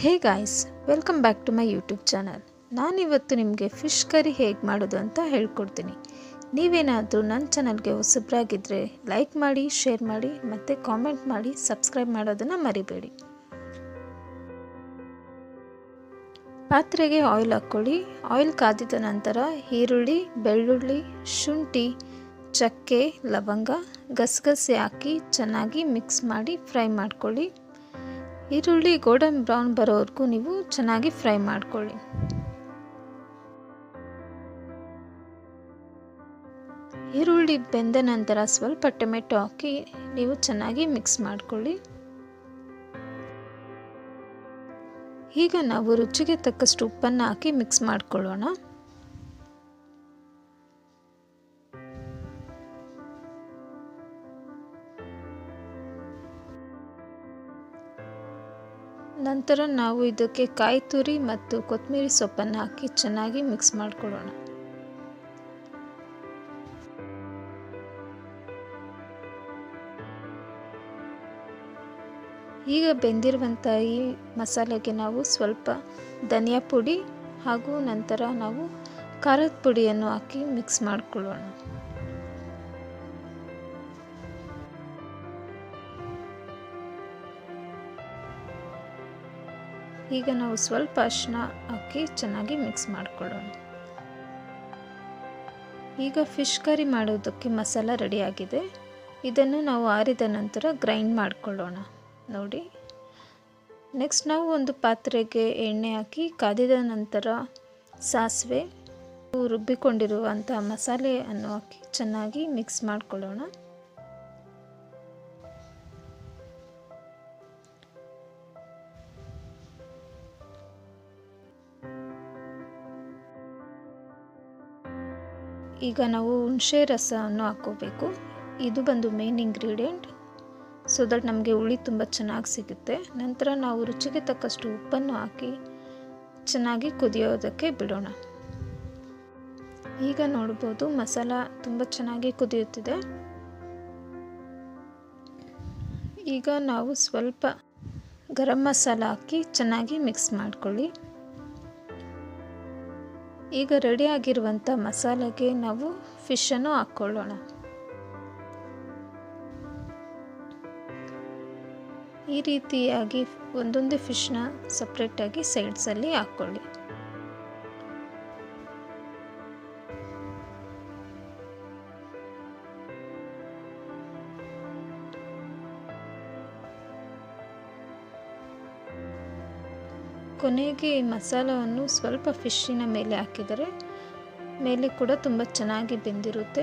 Hey guys, welcome back to my YouTube channel. ನಾನಿವತ್ತು ನಿಮಗೆ fish curry ಹೇಗೆ ಮಾಡೋದು ಅಂತ ಹೇಳ್ಕೊಡ್ತೀನಿ. ನೀವೇನಾದರೂ ನನ್ನ ಚಾನಲ್ಗೆ ಹೊಸಬ್ರಾಗಿದ್ದರೆ ಲೈಕ್ ಮಾಡಿ, ಶೇರ್ ಮಾಡಿ ಮತ್ತು ಕಾಮೆಂಟ್ ಮಾಡಿ, ಸಬ್ಸ್ಕ್ರೈಬ್ ಮಾಡೋದನ್ನು ಮರಿಬೇಡಿ. ಪಾತ್ರೆಗೆ ಆಯಿಲ್ ಹಾಕ್ಕೊಳ್ಳಿ. ಆಯಿಲ್ ಕಾದಿದ ನಂತರ ಈರುಳ್ಳಿ, ಬೆಳ್ಳುಳ್ಳಿ, ಶುಂಠಿ, ಚಕ್ಕೆ, ಲವಂಗ, ಗಸಗಸೆ ಹಾಕಿ ಚೆನ್ನಾಗಿ ಮಿಕ್ಸ್ ಮಾಡಿ ಫ್ರೈ ಮಾಡ್ಕೊಳ್ಳಿ. ಈರುಳ್ಳಿ ಗೋಲ್ಡನ್ ಬ್ರೌನ್ ಬರೋವರೆಗೂ ನೀವು ಚೆನ್ನಾಗಿ ಫ್ರೈ ಮಾಡ್ಕೊಳ್ಳಿ. ಈರುಳ್ಳಿ ಬೆಂದ ನಂತರ ಸ್ವಲ್ಪ ಟೊಮೆಟೊ ಹಾಕಿ ನೀವು ಚೆನ್ನಾಗಿ ಮಿಕ್ಸ್ ಮಾಡ್ಕೊಳ್ಳಿ. ಈಗ ನಾವು ರುಚಿಗೆ ತಕ್ಕಷ್ಟು ಉಪ್ಪನ್ನು ಹಾಕಿ ಮಿಕ್ಸ್ ಮಾಡ್ಕೊಳ್ಳೋಣ. ನಂತರ ನಾವು ಇದಕ್ಕೆ ಕಾಯಿ ತುರಿ ಮತ್ತು ಕೊತ್ತಂಬರಿ ಸೊಪ್ಪನ್ನು ಹಾಕಿ ಚೆನ್ನಾಗಿ ಮಿಕ್ಸ್ ಮಾಡ್ಕೊಳ್ಳೋಣ. ಈಗ ಬೆಂದಿರುವಂಥ ಈ ಮಸಾಲೆಗೆ ನಾವು ಸ್ವಲ್ಪ ಧನಿಯಾ ಪುಡಿ ಹಾಗೂ ನಂತರ ನಾವು ಖಾರದ ಪುಡಿಯನ್ನು ಹಾಕಿ ಮಿಕ್ಸ್ ಮಾಡ್ಕೊಳ್ಳೋಣ. ಈಗ ನಾವು ಸ್ವಲ್ಪ ಅರಿಶಿನ ಹಾಕಿ ಚೆನ್ನಾಗಿ ಮಿಕ್ಸ್ ಮಾಡ್ಕೊಳ್ಳೋಣ. ಈಗ ಫಿಶ್ ಕರಿ ಮಾಡೋದಕ್ಕೆ ಮಸಾಲ ರೆಡಿಯಾಗಿದೆ. ಇದನ್ನು ನಾವು ಆರಿದ ನಂತರ ಗ್ರೈಂಡ್ ಮಾಡ್ಕೊಳ್ಳೋಣ. ನೋಡಿ, ನೆಕ್ಸ್ಟ್ ನಾವು ಒಂದು ಪಾತ್ರೆಗೆ ಎಣ್ಣೆ ಹಾಕಿ ಕಾದಿದ ನಂತರ ಸಾಸಿವೆ, ರುಬ್ಬಿಕೊಂಡಿರುವಂಥ ಮಸಾಲೆಯನ್ನು ಹಾಕಿ ಚೆನ್ನಾಗಿ ಮಿಕ್ಸ್ ಮಾಡ್ಕೊಳ್ಳೋಣ. ಈಗ ನಾವು ಹುಣಸೆ ರಸವನ್ನು ಹಾಕ್ಕೋಬೇಕು. ಇದು ಬಂದು ಮೇನ್ ಇಂಗ್ರೀಡಿಯೆಂಟ್, ಸೊ ದಟ್ ನಮಗೆ ಹುಳಿ ತುಂಬ ಚೆನ್ನಾಗಿ ಸಿಗುತ್ತೆ. ನಂತರ ನಾವು ರುಚಿಗೆ ತಕ್ಕಷ್ಟು ಉಪ್ಪನ್ನು ಹಾಕಿ ಚೆನ್ನಾಗಿ ಕುದಿಯೋದಕ್ಕೆ ಬಿಡೋಣ. ಈಗ ನೋಡ್ಬೋದು ಮಸಾಲ ತುಂಬ ಚೆನ್ನಾಗಿ ಕುದಿಯುತ್ತಿದೆ. ಈಗ ನಾವು ಸ್ವಲ್ಪ ಗರಂ ಮಸಾಲ ಹಾಕಿ ಚೆನ್ನಾಗಿ ಮಿಕ್ಸ್ ಮಾಡ್ಕೊಳ್ಳಿ. ಈಗ ರೆಡಿಯಾಗಿರುವಂಥ ಮಸಾಲೆಗೆ ನಾವು ಫಿಶನ್ನು ಹಾಕ್ಕೊಳ್ಳೋಣ. ಈ ರೀತಿಯಾಗಿ ಒಂದೊಂದೇ ಫಿಶ್ನ ಸಪ್ರೇಟಾಗಿ ಸೈಡ್ಸಲ್ಲಿ ಹಾಕ್ಕೊಳ್ಳಿ. ಕೊನೆಗೆ ಈ ಮಸಾಲವನ್ನು ಸ್ವಲ್ಪ ಫಿಶ್ಶಿನ ಮೇಲೆ ಹಾಕಿದರೆ ಮೇಲೆ ಕೂಡ ತುಂಬ ಚೆನ್ನಾಗಿ ಬೆಂದಿರುತ್ತೆ.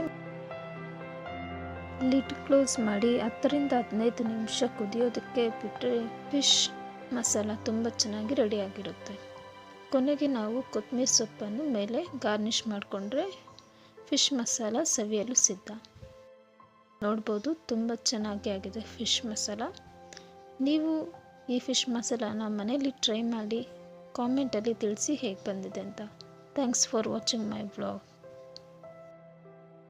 ಲಿಡ್ ಕ್ಲೋಸ್ ಮಾಡಿ 10ರಿಂದ 15 ನಿಮಿಷ ಕುದಿಯೋದಕ್ಕೆ ಬಿಟ್ಟರೆ ಫಿಶ್ ಮಸಾಲ ತುಂಬ ಚೆನ್ನಾಗಿ ರೆಡಿಯಾಗಿರುತ್ತೆ. ಕೊನೆಗೆ ನಾವು ಕೊತ್ತಂಬರಿ ಸೊಪ್ಪನ್ನು ಮೇಲೆ ಗಾರ್ನಿಷ್ ಮಾಡಿಕೊಂಡ್ರೆ ಫಿಶ್ ಮಸಾಲ ಸವಿಯಲು ಸಿದ್ಧ. ನೋಡ್ಬೋದು, ತುಂಬ ಚೆನ್ನಾಗಿ ಆಗಿದೆ ಫಿಶ್ ಮಸಾಲ. ನೀವು ಈ ಫಿಶ್ ಮಸಾಲಾನ ಮನೇಲಿ ಟ್ರೈ ಮಾಡಿ ಕಾಮೆಂಟಲ್ಲಿ ತಿಳಿಸಿ ಹೇಗೆ ಬಂದಿದೆ ಅಂತ. Thanks for watching my vlog.